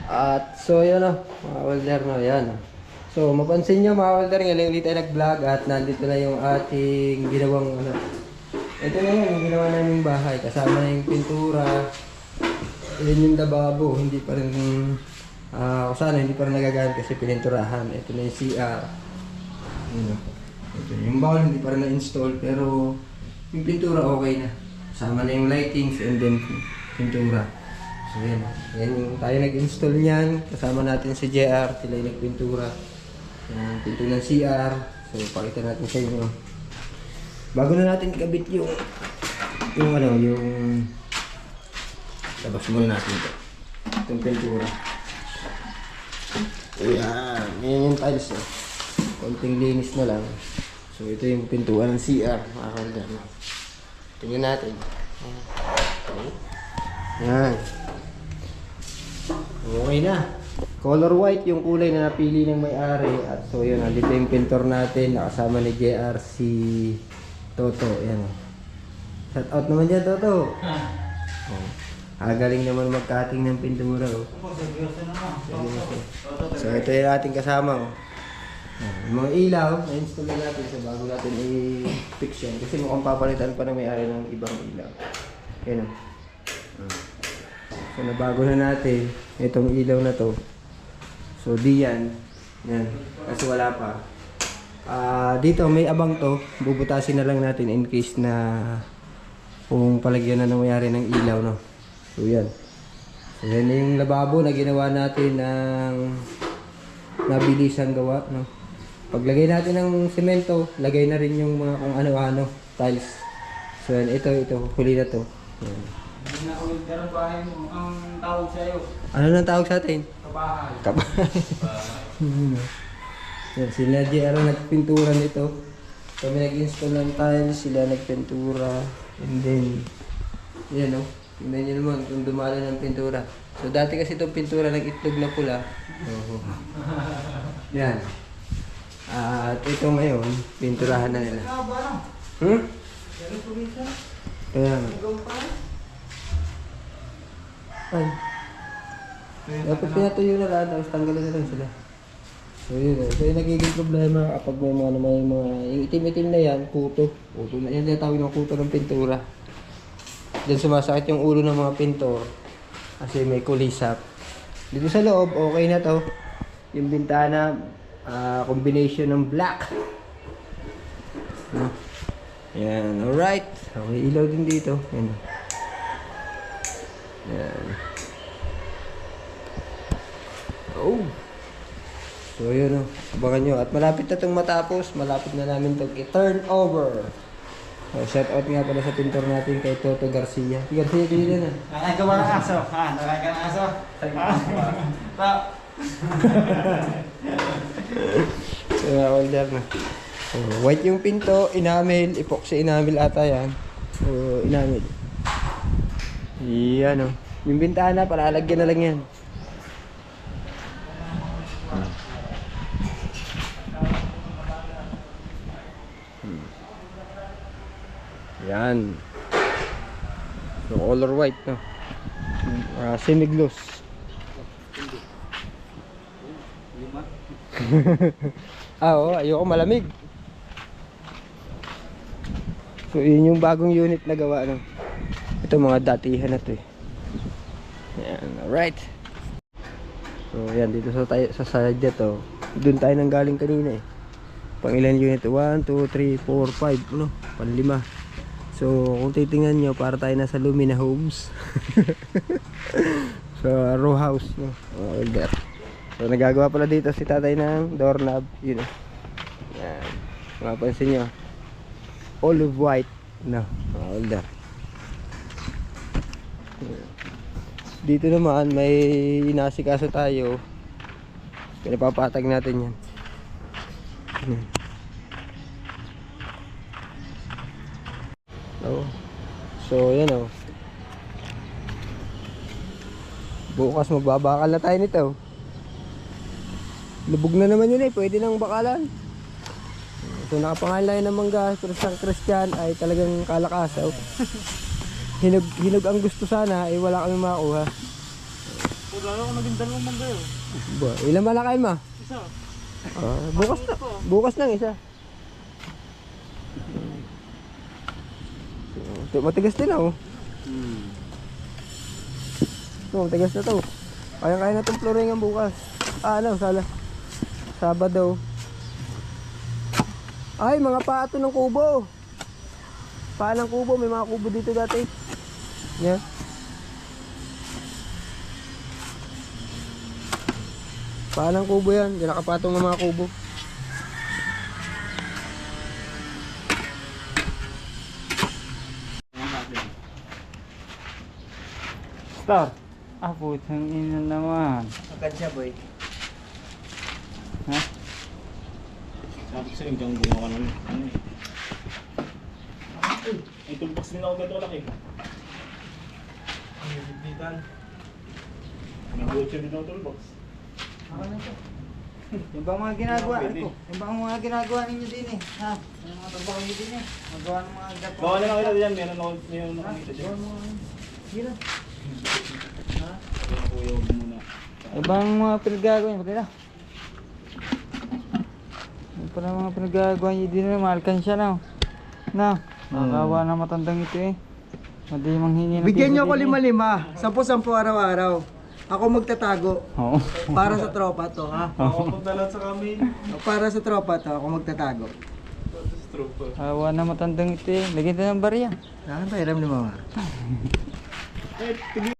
At so yun o, mga welder no, yan. So mapansin nyo mga welder, ngayon ulit tayo nag-vlog at nandito na yung ating ginawang ano. Ito na yun, yung ginawa naming bahay. Kasama na yung pintura. Yan yung lababo, hindi pa rin, kung sana hindi pa rin nagagamit kasi pininturahan. Ito na yung CR. Yun o. Ito, yung bawal hindi pa rin na-install pero yung pintura okay na. Kasama na yung lightings and then pintura. So yan, yan yung tayo nag-install niyan. Kasama natin si JR, sila yung nagpintura. Yan, pinto ng CR. So pakita natin sa inyo. Bago na natin ikabit yung ano, yung labas muna natin ito. Itong pintura. Ayan, yan yung tiles eh. Konting linis na lang. So ito yung pintuan ng CR, mga kalder. Tingnan natin. Okay. Yan. Okay na. Color white yung kulay na napili ng may-ari. At so yun, nandito yung pintor natin. Nakasama ni JR si Toto. Yan. Shout out naman dyan, Toto. Galing naman mag-cutting ng pintura. Oh. So ito yung ating kasama. Oh. Yung mga ilaw, na-install na natin sa bago natin i-fix yan. Kasi mukhang papalitan pa ng may-ari ng ibang ilaw. Yan o. So nabago na natin itong ilaw na to. So di yan. Yan. Kasi wala pa. Dito may abang to. Bubutasin na lang natin in case na kung palagyan na ng may-ari ng ilaw. No? So yan. So yan yung lababo na ginawa natin ng nabilisang gawa. No? Paglagay natin ng semento, lagay na rin yung mga kung ano-ano, tiles. So yan, ito, huli na to. Yan. Hindi na ulit ka ng bahay mo, ang tawag sa'yo. Ano nang tawag sa atin? Kabahay. Kabahay. Yan, sila JR nagpintura nito. Kami nag-install ng tiles, sila nagpintura. And then, yan o. Tingnan nyo naman kung dumalo ng pintura. So dati kasi itong pintura ng itlog na pula. Yan. At ito ngayon, pinturahan na nila. Kaya nga. Ay. Dapat pinatuyo na lang, tapos tanggalin na lang sila. So yun eh. So yung nagiging problema kapag may mga, yung itim-itim na yan, kuto. Kuto na yan, tinatawag ng kuto ng pintura. Diyan sumasakit yung ulo ng mga pintor. Kasi may kulisap. Dito sa loob, okay na to. Yung bintana, combination ng black. Yan, alright. Okay, ilaw din dito. Yan. Yan. Oh. So yun o. Abangan nyo. At malapit na itong matapos. Malapit na namin itong i-turn over. So, shout out nga pala sa pintor natin kay Toto Garcia. Garcia, dito na. Nakagawa ng aso. Nakagawa ng aso. So, order na. So, white yung pinto, enamel, epoxy enamel ata yan. So, enamel. Yan o. Yung bintana, palalagyan na lang yan. Yan. So, color white, no? Semi-gloss. Oo, ayoko malamig. So, yun yung bagong unit na gawa, no? Ito, mga datihan na to, eh. Yan, alright. So, yan, dito sa side dito. Doon tayo nang galing kanina, eh. Pang ilan unit? 1, 2, 3, 4, 5, ano? Pang 5. So, kung titingnan nyo, para tayo nasa Lumina Homes. So, row house, no? Oh, there. So, nagagawa pala dito si tatay ng doorknob. Yun, yan. Mapansin nyo. Olive white, no? Oh, there. Dito naman, may inasikaso tayo. Pinapapatag natin yan. Oh. So yan o. Bukas magbabakal na tayo nito. Lubog na naman yun eh. Pwede nang bakalan. So nakapangalan ng mangga. Pero sa Christian ay talagang kalakasaw. Hinog ang gusto sana. Eh wala kami makuha. Lalo ko naging dalawang mangga yun. Ba, ilan ba nakain ma? Isa. Bukas na. Bukas lang isa. Matigas din oh. Matigas na to. Kaya na itong floringan bukas. Sabado. Ay, mga pato ng kubo. Paa ng kubo, may mga kubo dito dati. Yeah. Paa ng kubo yan, diyan nakapatong ng mga kubo. Star. Putang ina naman. Agad siya boy. Ha? Sabi sa'yo, hanggang gumawa ka namin. Ano eh? Ay, toolbox din ako ganito kalaki. Ang bigbitan. Nag-buot siya din ako toolbox. Yung bang mga ginagawa Pwede. ko? Yung bang mga ginagawa ninyo din eh? Ha? Yung mga trabaho nyo din eh? Magawa ng mga gato. Gawa na lang kita diyan, meron nakakita dyan. Hira. Kaya kuya, huwag muna. Ibang mga pinagagawa nyo, pati yung pala mga pinagagawa nyo din na malkan siya na. Nakakawa na matandang ito eh. Madi manghingi ng Bigyan niyo ako piso din eh. 5-5. 10-10 araw-araw. Ako magtatago. Oo. Para sa tropa to, ha? Ako magdalat sa kami. Para sa tropa to, ako magtatago. Stroke. Kawa na matandang ito eh. Lagyan tayo ng barya. Saan pa, hiram ni mama? Eh,